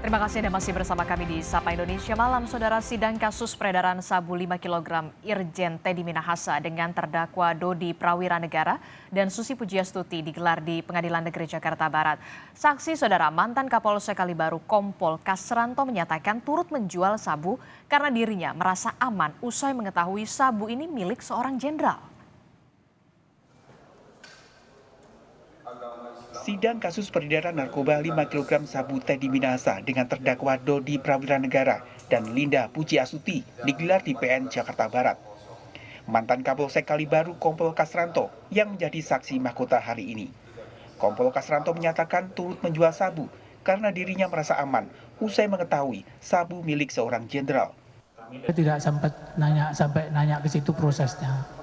Terima kasih Anda masih bersama kami di Sapa Indonesia Malam. Saudara, sidang kasus peredaran sabu 5 kg Irjen Teddy Minahasa dengan terdakwa Dodi Prawira Negara dan Susi Pujiastuti digelar di Pengadilan Negeri Jakarta Barat. Saksi saudara, mantan Kapolsek Kalibaru Kompol Kasranto menyatakan turut menjual sabu karena dirinya merasa aman usai mengetahui sabu ini milik seorang jenderal. Sidang kasus peredaran narkoba 5 kg sabu Teddy Minahasa dengan terdakwa Dodi Prawira Negara dan Linda Pujiastuti digelar di PN Jakarta Barat. Mantan Kapolsek Kalibaru Kompol Kasranto yang menjadi saksi mahkota hari ini. Kompol Kasranto menyatakan turut menjual sabu karena dirinya merasa aman usai mengetahui sabu milik seorang jenderal. Saya tidak sampai nanya ke situ prosesnya.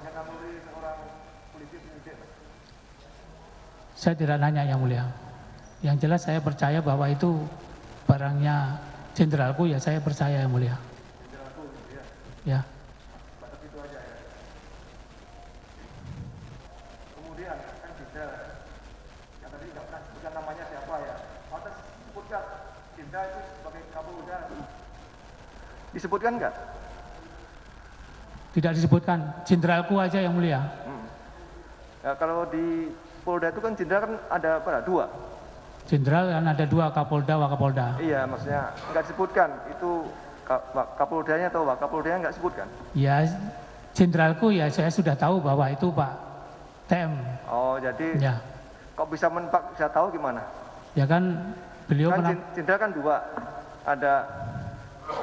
Saya tidak nanya yang mulia. Yang jelas saya percaya bahwa itu barangnya jenderalku, ya saya percaya yang mulia. Ya. Kemudian kan jenderal, yang tadi nggak pernah sebutkan namanya siapa ya. Pantas sebutkan jenderal itu sebagai Kapolda. Disebutkan nggak? Tidak disebutkan, jenderalku aja yang mulia. Ya, kalau di Polda itu kan jenderal kan ada apa? Dua. Jenderal kan ada dua, Kapolda, Wakapolda. Iya, maksudnya nggak disebutkan itu Kapoldanya atau Wakapoldanya nggak disebutkan. Ya, jenderalku ya saya sudah tahu bahwa itu Pak TM. Oh, jadi ya. Kok bisa bisa tahu gimana? Ya kan beliau kan jenderal kan dua, ada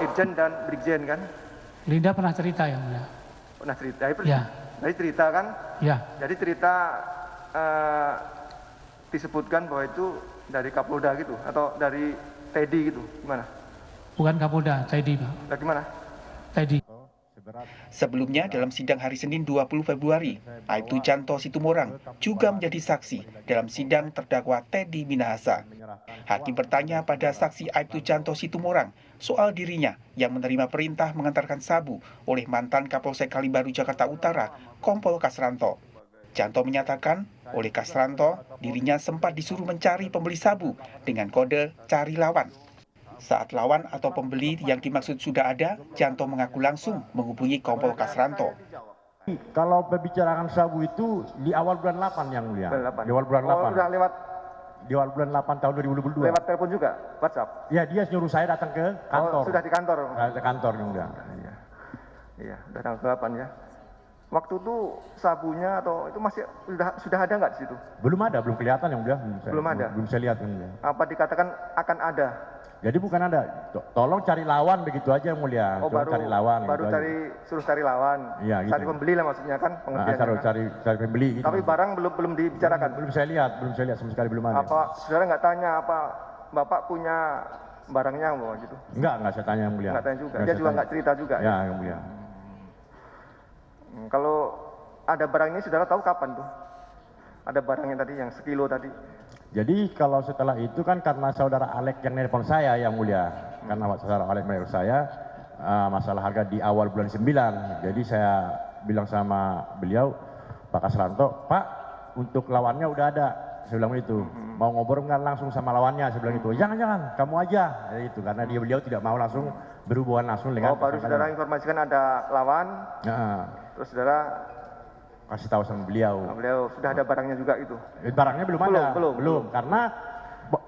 Irjen dan Brigjen kan? Linda pernah cerita yang mulia. Pernah cerita? Ya. Jadi cerita kan? Ya. Jadi cerita disebutkan bahwa itu dari Kapolda gitu atau dari Teddy gitu, gimana? Bukan Kapolda, Teddy Pak. Nah, gimana? Teddy. Sebelumnya dalam sidang hari Senin 20 Februari, Aibtu Canto Situmorang juga menjadi saksi dalam sidang terdakwa Teddy Minahasa. Hakim bertanya pada saksi Aibtu Canto Situmorang soal dirinya yang menerima perintah mengantarkan sabu oleh mantan Kapolsek Kalibaru Jakarta Utara, Kompol Kasranto. Canto menyatakan oleh Kasranto dirinya sempat disuruh mencari pembeli sabu dengan kode cari lawan. Saat lawan atau pembeli yang dimaksud sudah ada, Canto mengaku langsung menghubungi Kompol Kasranto. Kalau pembicarakan sabu itu di awal bulan 8 yang mulia. Di awal bulan 8. Oh, udah lewat. Di awal bulan 8 tahun 2022. Lewat telepon juga, WhatsApp. Ya, dia nyuruh saya datang ke kantor. Oh, sudah di kantor. Ke kantor yang mulia. Iya, udah tanggal 8 ya. Waktu itu sabunya atau itu masih sudah ada nggak di situ? Belum ada, belum kelihatan yang mulia. Belum ada. Belum saya lihat yang mulia. Apa dikatakan akan ada? Jadi bukan ada, tolong cari lawan begitu aja yang mulia. Oh, baru cari lawan. Baru gitu suruh cari lawan. Iya, gitu. Cari pembeli lah maksudnya kan pengertiannya. Cari pembeli. Gitu. Tapi barang belum dibicarakan. Belum saya lihat sama sekali belum ada. Apa saudara nggak tanya apa bapak punya barangnya mau gitu? Enggak saya tanya yang mulia. Nggak tanya juga. Dia juga nggak cerita juga. Ya, yang mulia. Kalau ada barang ini saudara tahu kapan tuh? Ada barangnya tadi yang sekilo tadi. Jadi kalau setelah itu kan karena saudara Alek yang nelpon saya yang mulia. Karena saudara Alek nelpon saya masalah harga di awal bulan 9. Jadi saya bilang sama beliau, Pak Kasranto, Pak untuk lawannya udah ada. Saya bilang itu. Mau ngobrol nggak langsung sama lawannya? Saya bilang itu. Jangan, kamu aja. Ya, itu karena beliau tidak mau langsung berhubungan langsung dengan. Oh, baru saudara informasikan ada lawan. Terus saudara kasih tahu sama beliau. Beliau sudah ada barangnya juga itu. Barangnya belum ada. Belum. Karena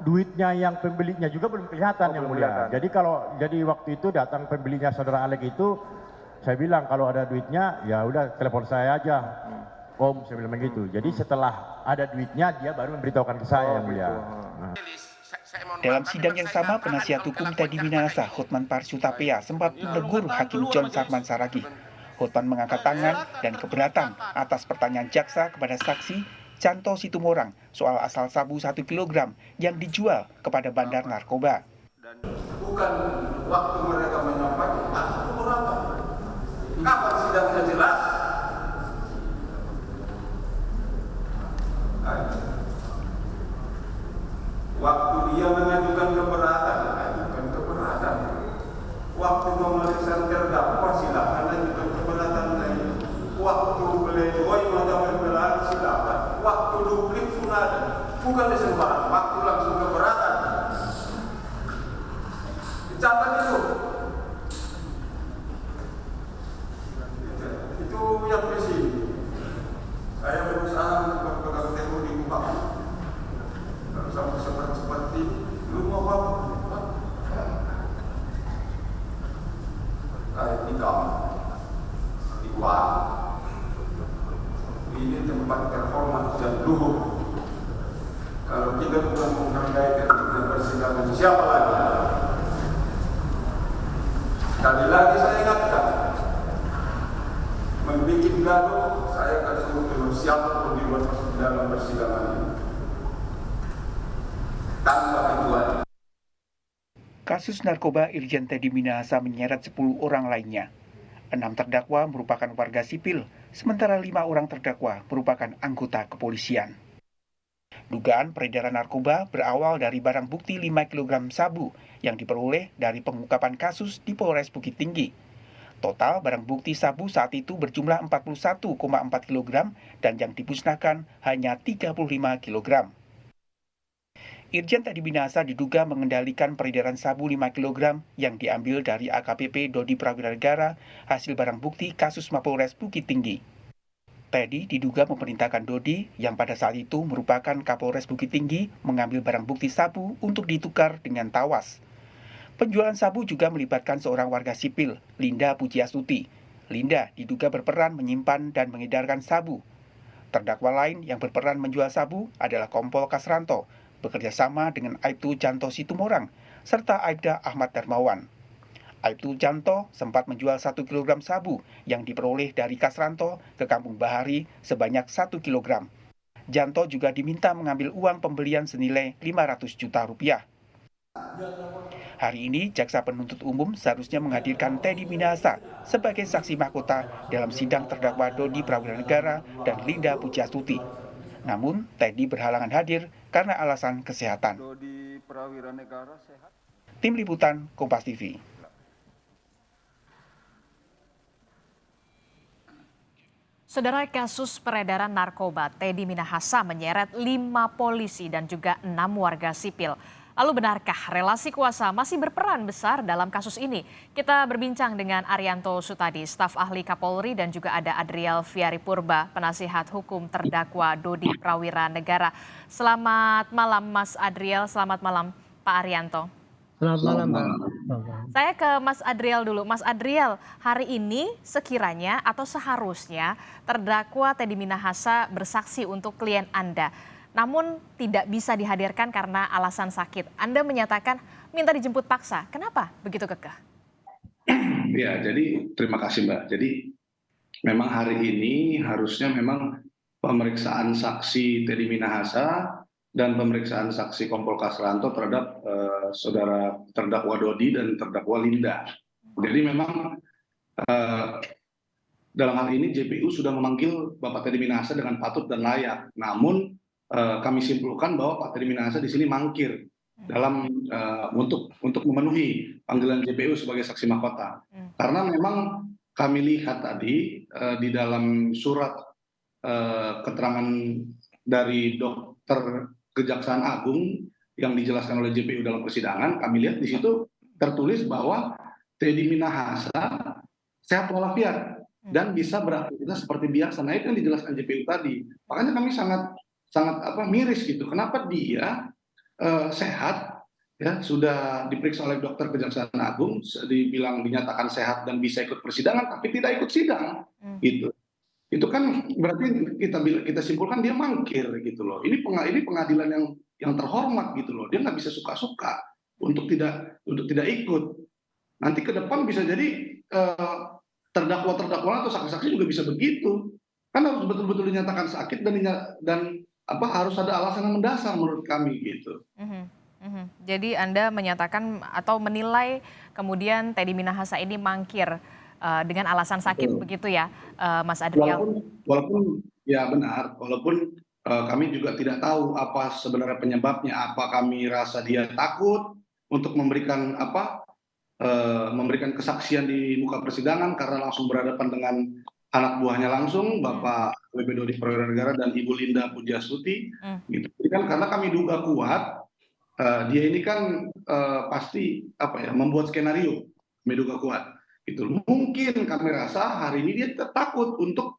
duitnya yang pembelinya juga belum kelihatan yang mulia. Jadi waktu itu datang pembelinya saudara Alek itu, saya bilang kalau ada duitnya ya udah telepon saya aja. Om, saya bilang begitu. Jadi setelah ada duitnya dia baru memberitahukan ke saya yang mulia. Dalam sidang yang sama, penasihat hukum Teddy Minahasa, Hotman Parsutapea, sempat menegur Hakim John Sarman Saragih. Hotman mengangkat tangan dan keberatan atas pertanyaan jaksa kepada saksi Canto Situmorang soal asal sabu 1 kg yang dijual kepada bandar narkoba. Bukan waktu mereka menyampaikan, atau berapa? Kapan sidangnya jelas? Waktu dia mengajukan keberatan, waktu memeriksa terdakwa silakan lanjutkan keberatan lain. Waktu pledoi mata pembelaan silakan. Waktu duplik pun ada. Bukan di sembarang waktu langsung keberatan. Dicatat itu. Itu yang visi. Saya berusaha untuk berpegang teguh di Kupang. Kalau sampai seperti lu mau apa? Kayak tikam, iwan. Ini tempat terhormat dan luhur. Kalau kita bukan menghargai tertibnya persidangan, siapa lagi? Sekali lagi saya ingatkan, membuat gaduh, saya akan suruh turun siapapun di luar dalam persidangan ini. Tanpa kecuali. Kasus narkoba Irjen Teddy Minahasa menyeret 10 orang lainnya. 6 terdakwa merupakan warga sipil, sementara 5 orang terdakwa merupakan anggota kepolisian. Dugaan peredaran narkoba berawal dari barang bukti 5 kg sabu yang diperoleh dari pengungkapan kasus di Polres Bukit Tinggi. Total barang bukti sabu saat itu berjumlah 41,4 kg dan yang dimusnahkan hanya 35 kg. Irjen Teddy Minahasa diduga mengendalikan peredaran sabu 5 kg yang diambil dari AKBP Dodi Prawira Negara hasil barang bukti kasus Mapolres Bukit Tinggi. Teddy diduga memerintahkan Dodi yang pada saat itu merupakan Kapolres Bukit Tinggi mengambil barang bukti sabu untuk ditukar dengan tawas. Penjualan sabu juga melibatkan seorang warga sipil, Linda Pujiastuti. Linda diduga berperan menyimpan dan mengedarkan sabu. Terdakwa lain yang berperan menjual sabu adalah Kompol Kasranto, bekerja sama dengan Aibtu Janto Situmorang, serta Aibda Ahmad Darmawan. Aibtu Janto sempat menjual 1 kg sabu yang diperoleh dari Kasranto ke Kampung Bahari sebanyak 1 kg. Janto juga diminta mengambil uang pembelian senilai 500 juta rupiah. Hari ini, Jaksa Penuntut Umum seharusnya menghadirkan Teddy Minahasa sebagai saksi mahkota dalam sidang terdakwa Dodi Prawira Negara dan Linda Pujiastuti. Namun, Teddy berhalangan hadir karena alasan kesehatan. Tim Liputan, Kompas TV. Saudara, kasus peredaran narkoba Teddy Minahasa menyeret 5 polisi dan juga 6 warga sipil. Lalu benarkah relasi kuasa masih berperan besar dalam kasus ini? Kita berbincang dengan Arianto Sutadi, staf ahli Kapolri, dan juga ada Adriel Viari Purba, penasihat hukum terdakwa Dodi Prawira Negara. Selamat malam Mas Adriel, selamat malam Pak Arianto. Selamat malam, Mbak. Saya ke Mas Adriel dulu. Mas Adriel, hari ini sekiranya atau seharusnya terdakwa Teddy Minahasa bersaksi untuk klien Anda. Namun tidak bisa dihadirkan karena alasan sakit. Anda menyatakan minta dijemput paksa. Kenapa begitu kekeh? Ya, jadi terima kasih Mbak. Jadi memang hari ini harusnya memang pemeriksaan saksi Teddy Minahasa dan pemeriksaan saksi Kompol Kasranto terhadap saudara terdakwa Dodi dan terdakwa Linda. Jadi memang dalam hal ini JPU sudah memanggil Bapak Teddy Minahasa dengan patut dan layak. Namun kami simpulkan bahwa Pak Teddy Minahasa di sini mangkir dalam untuk memenuhi panggilan JPU sebagai saksi mahkota. Karena memang kami lihat tadi di dalam surat keterangan dari dokter Kejaksaan Agung yang dijelaskan oleh JPU dalam persidangan, kami lihat di situ tertulis bahwa Teddy Minahasa sehat walafiat dan bisa beraktivitas seperti biasa. Nah, itu yang dijelaskan JPU tadi. Makanya kami sangat miris gitu. Kenapa dia sehat, ya sudah diperiksa oleh dokter Kejaksaan Agung, dinyatakan sehat dan bisa ikut persidangan, tapi tidak ikut sidang, gitu. Itu kan berarti kita simpulkan dia mangkir gitu loh. Ini pengadilan yang terhormat gitu loh. Dia nggak bisa suka-suka untuk tidak ikut. Nanti ke depan bisa jadi terdakwa atau saksi-saksi juga bisa begitu. Kan harus betul-betul dinyatakan sakit dan harus ada alasan yang mendasar menurut kami gitu. Jadi Anda menyatakan atau menilai kemudian Teddy Minahasa ini mangkir dengan alasan sakit. Betul. Begitu ya, Mas Adriel? Walaupun ya benar, walaupun kami juga tidak tahu apa sebenarnya penyebabnya. Apa kami rasa dia takut untuk memberikan kesaksian di muka persidangan karena langsung berhadapan dengan anak buahnya langsung, Bapak AKBP Dodi Prawira Negara dan Ibu Linda Pujiastuti. Gitu. Jadi kan karena kami duga kuat dia ini kan pasti membuat skenario Menduga kuat. Gitu. Mungkin kami rasa hari ini dia takut untuk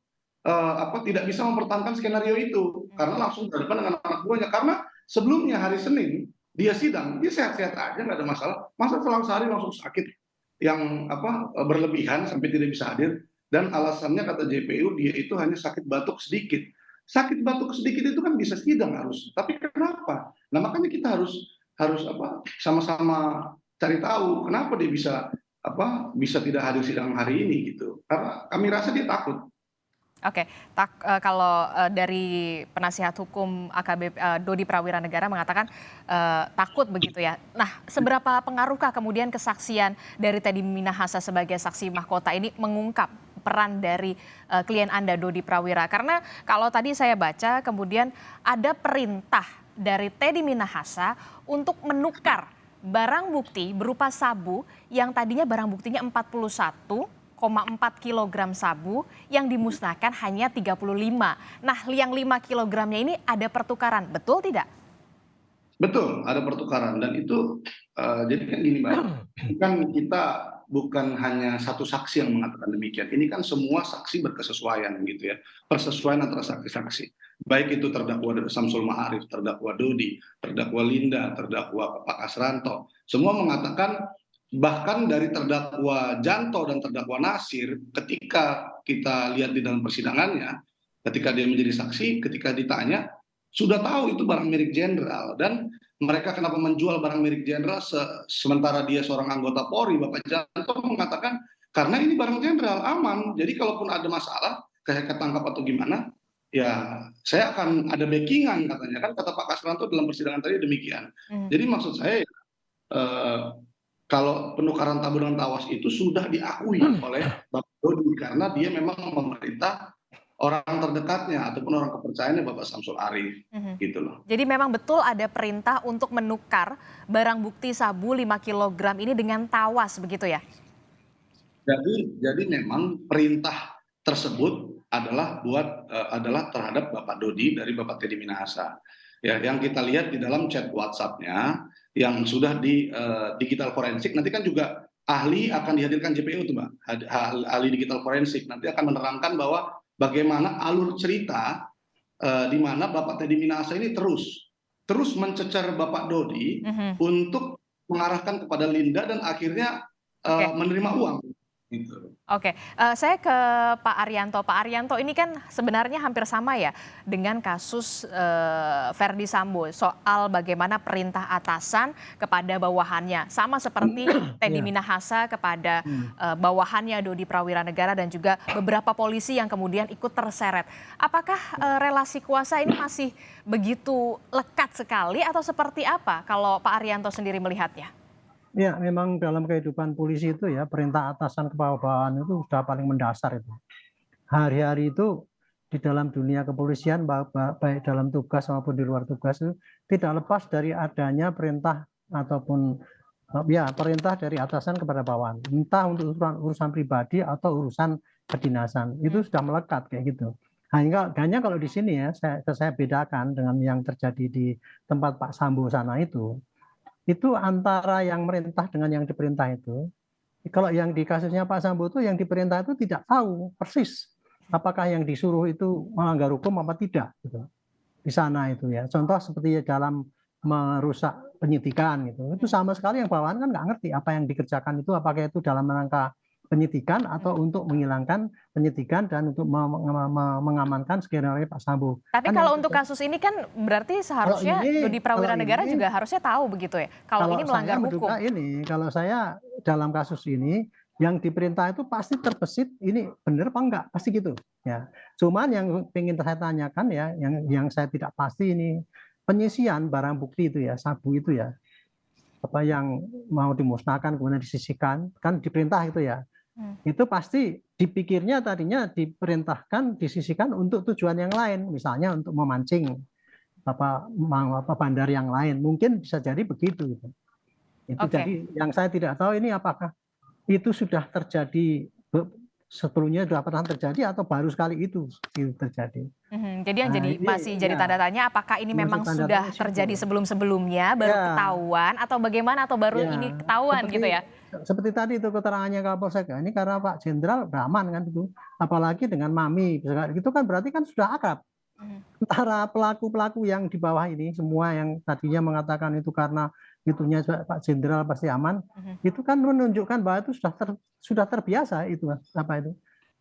tidak bisa mempertahankan skenario itu karena langsung berhadapan dengan anak buahnya. Karena sebelumnya hari Senin dia sidang, dia sehat-sehat aja, nggak ada masalah. Masa selang sehari langsung sakit yang berlebihan sampai tidak bisa hadir, dan alasannya kata JPU dia itu hanya sakit batuk sedikit. Sakit batuk sedikit itu kan bisa sidang harus, tapi kenapa? Nah makanya kita harus sama-sama cari tahu kenapa dia bisa tidak hadir sidang hari ini gitu. Karena kami rasa dia takut. Oke, kalau dari penasihat hukum AKBP Dodi Prawira Negara mengatakan takut begitu ya. Nah, seberapa pengaruhkah kemudian kesaksian dari Teddy Minahasa sebagai saksi mahkota ini mengungkap peran dari klien Anda Dodi Prawira? Karena kalau tadi saya baca kemudian ada perintah dari Teddy Minahasa untuk menukar barang bukti berupa sabu yang tadinya barang buktinya 41,4 kilogram sabu yang dimusnahkan hanya 35. Nah, yang 5 kilogramnya ini ada pertukaran, betul tidak? Betul, ada pertukaran dan itu jadi kan gini Mbak, kan kita bukan hanya satu saksi yang mengatakan demikian. Ini kan semua saksi berkesesuaian gitu ya, persesuaian antara saksi-saksi. Baik itu terdakwa Samsul Ma'arif, terdakwa Dodi, terdakwa Linda, terdakwa Pak Asranto, semua mengatakan. Bahkan dari terdakwa Janto dan terdakwa Nasir, ketika kita lihat di dalam persidangannya, ketika dia menjadi saksi, ketika ditanya, sudah tahu itu barang milik jenderal. Dan mereka kenapa menjual barang milik jenderal sementara dia seorang anggota Polri, Bapak Janto mengatakan, karena ini barang jenderal, aman. Jadi kalaupun ada masalah, kayak ketangkap atau gimana, ya saya akan ada backingan katanya. Kan kata Pak Kasranto dalam persidangan tadi demikian. Jadi maksud saya, kalau penukaran tabu dengan tawas itu sudah diakui oleh Bapak Dodi karena dia memang memerintah orang terdekatnya ataupun orang kepercayaannya Bapak Samsul Arif gitu loh. Jadi memang betul ada perintah untuk menukar barang bukti sabu 5 kg ini dengan tawas begitu ya? Jadi memang perintah tersebut adalah terhadap Bapak Dodi dari Bapak Teddy Minahasa. Ya, yang kita lihat di dalam chat WhatsApp-nya yang sudah di digital forensik, nanti kan juga ahli akan dihadirkan JPU tuh Mbak, ahli digital forensik nanti akan menerangkan bahwa bagaimana alur cerita di mana Bapak Teddy Minahasa ini terus mencecar Bapak Dodi untuk mengarahkan kepada Linda dan akhirnya menerima uang. Gitu. Oke, saya ke Pak Arianto. Pak Arianto, ini kan sebenarnya hampir sama ya dengan kasus Verdi Sambo soal bagaimana perintah atasan kepada bawahannya. Sama seperti Teddy Minahasa kepada bawahannya Dodi Prawira Negara dan juga beberapa polisi yang kemudian ikut terseret. Apakah relasi kuasa ini masih begitu lekat sekali atau seperti apa kalau Pak Arianto sendiri melihatnya? Ya, memang dalam kehidupan polisi itu ya perintah atasan ke bawahan itu sudah paling mendasar itu. Hari-hari itu di dalam dunia kepolisian baik dalam tugas maupun di luar tugas itu tidak lepas dari adanya perintah ataupun perintah dari atasan kepada bawahan. Entah untuk urusan pribadi atau urusan kedinasan. Itu sudah melekat kayak gitu. Hanya kalau di sini ya saya bedakan dengan yang terjadi di tempat Pak Sambo sana itu antara yang merintah dengan yang diperintah itu. Kalau yang di kasusnya Pak Sambo itu yang diperintah itu tidak tahu persis apakah yang disuruh itu melanggar hukum apa tidak gitu. Di sana itu ya. Contoh seperti dalam merusak penyidikan gitu. Itu sama sekali yang bawahan kan nggak ngerti apa yang dikerjakan itu apakah itu dalam rangka penyidikan atau untuk menghilangkan penyidikan dan untuk mengamankan skenario Pak Sambo. Tapi kan kalau untuk kasus ini kan berarti seharusnya Dodi Prawira Negara juga harusnya tahu begitu ya. Kalau ini melanggar hukum. Kalau saya dalam kasus ini yang diperintah itu pasti terbesit ini benar apa enggak pasti gitu ya. Cuman yang ingin saya tanyakan ya yang saya tidak pasti ini penyisian barang bukti itu ya sabu itu ya apa yang mau dimusnahkan kemudian disisihkan kan diperintah itu ya. Itu pasti dipikirnya tadinya diperintahkan disisihkan untuk tujuan yang lain, misalnya untuk memancing bandar yang lain, mungkin bisa jadi begitu. Itu jadi yang saya tidak tahu ini apakah itu sudah terjadi sebelumnya sudah pernah terjadi atau baru sekali itu terjadi. Jadi yang Nah, masih jadi ya, tanda tanya apakah ini masih memang tanda sudah tanya situ. terjadi sebelum-sebelumnya baru Ya, ketahuan atau bagaimana atau baru ya, ini ketahuan gitu ya? seperti tadi itu keterangannya Kapolsek, ini karena Pak Jenderal udah aman kan itu, apalagi dengan Mami, itu kan berarti kan sudah akrab. Antara pelaku-pelaku yang di bawah ini semua yang tadinya mengatakan itu karena itunya Pak Jenderal pasti aman, itu kan menunjukkan bahwa itu sudah terbiasa itu apa itu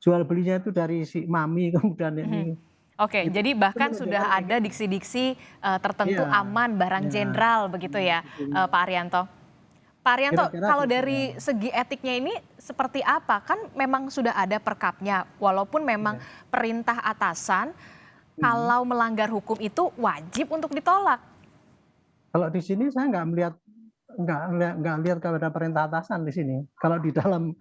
jual belinya itu dari si Mami kemudian ini. Oke, Itu jadi bahkan menunjukkan sudah ada diksi-diksi tertentu iya, aman barang iya, jenderal begitu ya, Pak Arianto. Pak Arianto, kira-kira kalau gitu dari ya. segi etiknya ini seperti apa? Kan memang sudah ada perkapnya, walaupun memang perintah atasan, kalau melanggar hukum itu wajib untuk ditolak. Kalau di sini saya nggak lihat kepada perintah atasan di sini. Kalau di dalam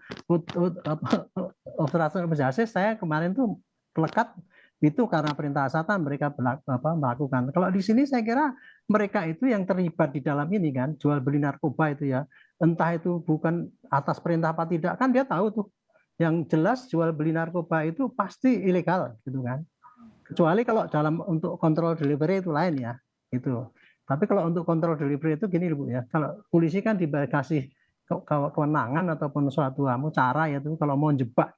observasi justice saya kemarin tuh melekat itu karena perintah atasan mereka melakukan. Kalau di sini saya kira mereka itu yang terlibat di dalam ini kan jual beli narkoba itu ya. Entah itu bukan atas perintah apa tidak kan dia tahu tuh. Yang jelas jual beli narkoba itu pasti ilegal gitu kan. Kecuali kalau untuk kontrol delivery itu lain ya. Itu. Tapi kalau untuk kontrol delivery itu gini Bu ya, kalau polisi kan dikasih kewenangan ataupun suatu cara yaitu kalau mau jebak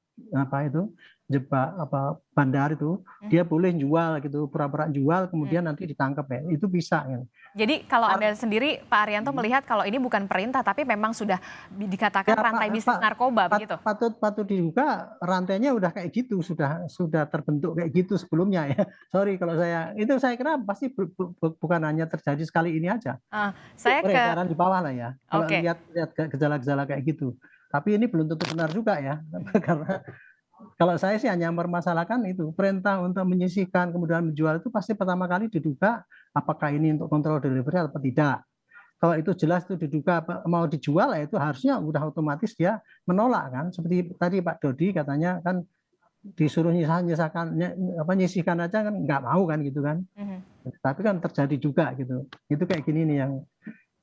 bandar itu dia boleh jual gitu, pura-pura jual kemudian nanti ditangkap ya, itu bisa kan. Jadi kalau Anda sendiri Pak Arianto melihat kalau ini bukan perintah tapi memang sudah dikatakan rantai bisnis narkoba begitu? Patut diduga rantainya udah kayak gitu, sudah terbentuk kayak gitu sebelumnya ya. Sorry kalau saya kira pasti bukan hanya terjadi sekali ini aja. Saya Peredaran di bawah lah ya. Kalau Oke. lihat gejala-gejala kayak gitu. Tapi ini belum tentu benar juga ya. Karena kalau saya sih hanya mempermasalahkan itu perintah untuk menyisihkan kemudian menjual itu pasti pertama kali diduga apakah ini untuk kontrol delivery atau tidak. Kalau itu jelas itu diduga mau dijual ya itu harusnya udah otomatis dia menolak kan. Seperti tadi Pak Dodi katanya kan disuruh nyisihkan aja kan nggak mau kan gitu kan. Tapi kan terjadi juga gitu. Itu kayak gini nih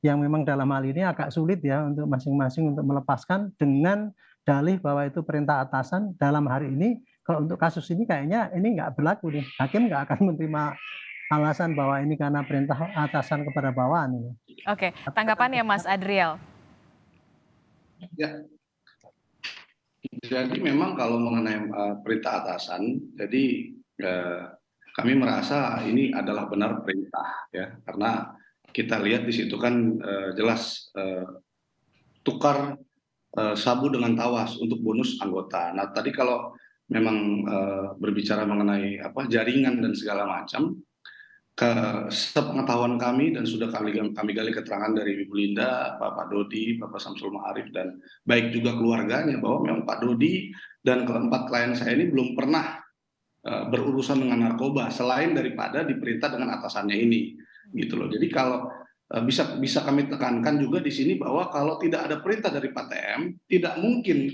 yang memang dalam hal ini agak sulit ya untuk masing-masing untuk melepaskan dengan dalih bahwa itu perintah atasan. Dalam hari ini kalau untuk kasus ini kayaknya ini nggak berlaku nih, hakim nggak akan menerima alasan bahwa ini karena perintah atasan kepada bawahan ini. Oke, tanggapannya Mas Adriel. Ya, jadi memang kalau mengenai perintah atasan, jadi kami merasa ini adalah benar perintah ya, karena kita lihat di situ kan jelas tukar sabu dengan tawas untuk bonus anggota. Nah tadi kalau memang berbicara mengenai jaringan dan segala macam, sepengetahuan kami dan sudah kami gali keterangan dari Ibu Linda, Pak Dodi, Bapak Samsul Ma'arif dan baik juga keluarganya bahwa memang Pak Dodi dan keempat klien saya ini belum pernah berurusan dengan narkoba selain daripada diperintah dengan atasannya ini, gitu loh. Jadi kalau bisa kami tekankan juga di sini bahwa kalau tidak ada perintah dari Pak TM, tidak mungkin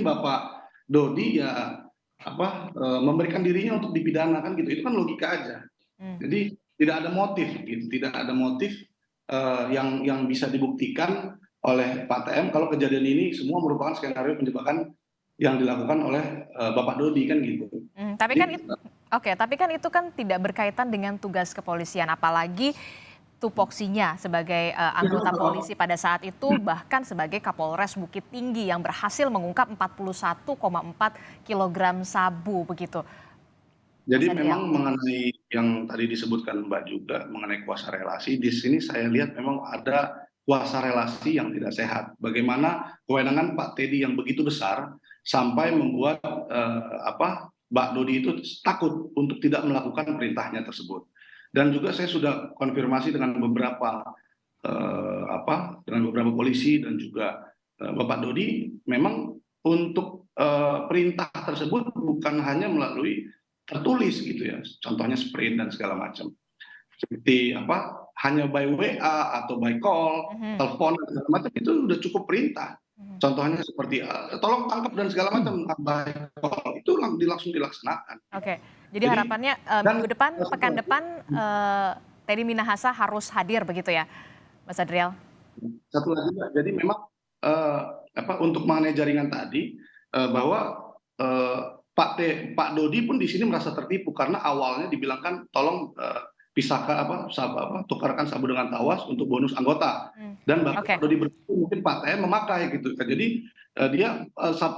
Bapak Dodi ya memberikan dirinya untuk dipidana kan gitu. Itu kan logika aja. Jadi tidak ada motif gitu, tidak ada motif yang bisa dibuktikan oleh Pak TM kalau kejadian ini semua merupakan skenario penjebakan yang dilakukan oleh Bapak Dodi kan gitu. Tapi kan itu kan tidak berkaitan dengan tugas kepolisian, apalagi tupoksinya sebagai anggota polisi pada saat itu bahkan sebagai Kapolres Bukit Tinggi yang berhasil mengungkap 41,4 kg sabu begitu. Jadi memang mengenai yang tadi disebutkan Mbak juga mengenai kuasa relasi, di sini saya lihat memang ada kuasa relasi yang tidak sehat. Bagaimana kewenangan Pak Teddy yang begitu besar sampai membuat Mbak Dodi itu takut untuk tidak melakukan perintahnya tersebut. Dan juga saya sudah konfirmasi dengan beberapa polisi dan juga Bapak Dodi, memang untuk perintah tersebut bukan hanya melalui tertulis gitu ya, contohnya sprint dan segala macam. Seperti hanya by WA atau by call, telepon dan segala macam itu sudah cukup perintah. Contohnya seperti tolong tangkap dan segala macam by call itu langsung dilaksanakan. Oke. Jadi harapannya pekan depan Teddy Minahasa harus hadir begitu ya, Mas Adriel? Satu lagi, jadi memang untuk mengenai jaringan tadi, bahwa Pak Dodi pun di sini merasa tertipu karena awalnya dibilangkan tolong pisahkan tukarkan sabu dengan tawas untuk bonus anggota, dan bahkan Oke. Pak Dodi berpikir mungkin Pak TM memakai gitu kan. Jadi dia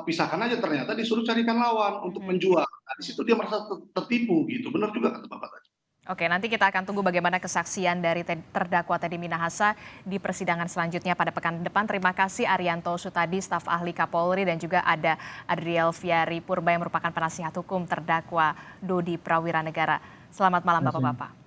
pisahkan aja, ternyata disuruh carikan lawan untuk menjual. Nah, di situ dia merasa tertipu gitu. Benar juga kata Bapak tadi. Oke, nanti kita akan tunggu bagaimana kesaksian dari terdakwa Teddy Minahasa di persidangan selanjutnya pada pekan depan. Terima kasih Arianto Sutadi, staf ahli Kapolri, dan juga ada Adriel Fiari Purba yang merupakan penasihat hukum terdakwa Dodi Prawiranegara. Selamat malam Bapak-Bapak.